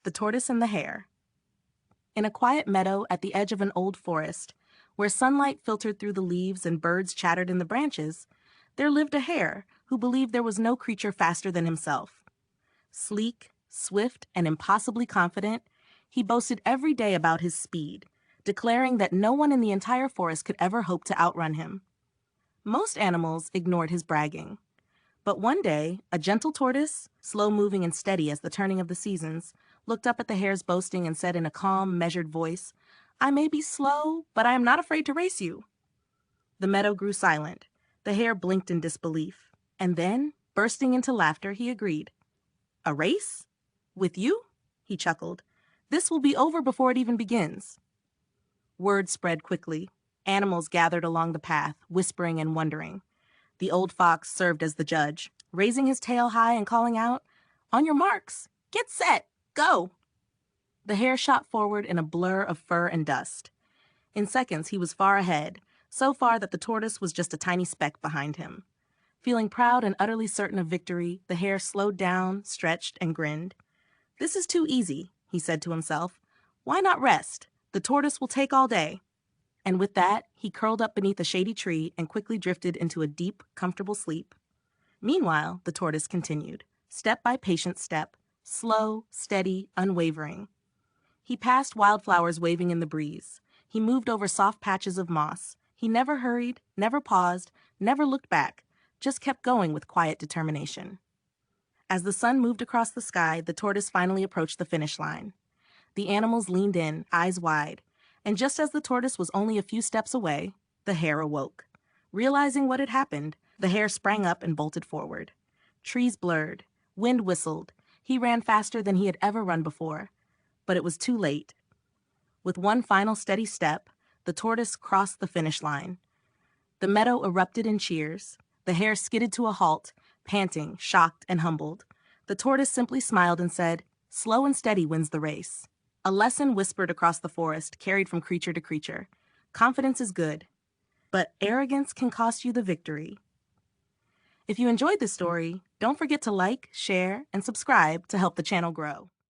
The Tortoise and the Hare. In a quiet meadow at the edge of an old forest, where sunlight filtered through the leaves and birds chattered in the branches, there lived a hare who believed there was no creature faster than himself. Sleek, swift, and impossibly confident, he boasted every day about his speed, declaring that no one in the entire forest could ever hope to outrun him. Most animals ignored his bragging. But one day, a gentle tortoise, slow-moving and steady as the turning of the seasons, looked up at the hare's boasting and said in a calm, measured voice, "I may be slow, but I am not afraid to race you." The meadow grew silent. The hare blinked in disbelief. And then, bursting into laughter, he agreed. "A race? With you?" he chuckled. "This will be over before it even begins." Word spread quickly. Animals gathered along the path, whispering and wondering. The old fox served as the judge, raising his tail high and calling out, "On your marks, get set, go!" The hare shot forward in a blur of fur and dust. In seconds, he was far ahead, so far that the tortoise was just a tiny speck behind him. Feeling proud and utterly certain of victory, the hare slowed down, stretched, and grinned. "This is too easy," he said to himself. "Why not rest? The tortoise will take all day." And with that, he curled up beneath a shady tree and quickly drifted into a deep, comfortable sleep. Meanwhile, the tortoise continued, step by patient step, slow, steady, unwavering. He passed wildflowers waving in the breeze. He moved over soft patches of moss. He never hurried, never paused, never looked back, just kept going with quiet determination. As the sun moved across the sky, the tortoise finally approached the finish line. The animals leaned in, eyes wide, and just as the tortoise was only a few steps away, the hare awoke. Realizing what had happened, the hare sprang up and bolted forward. Trees blurred, wind whistled. He ran faster than he had ever run before. But it was too late. With one final steady step, the tortoise crossed the finish line. The meadow erupted in cheers. The hare skidded to a halt, panting, shocked, and humbled. The tortoise simply smiled and said, "Slow and steady wins the race." A lesson whispered across the forest, carried from creature to creature. Confidence is good, but arrogance can cost you the victory. If you enjoyed this story, don't forget to like, share, and subscribe to help the channel grow.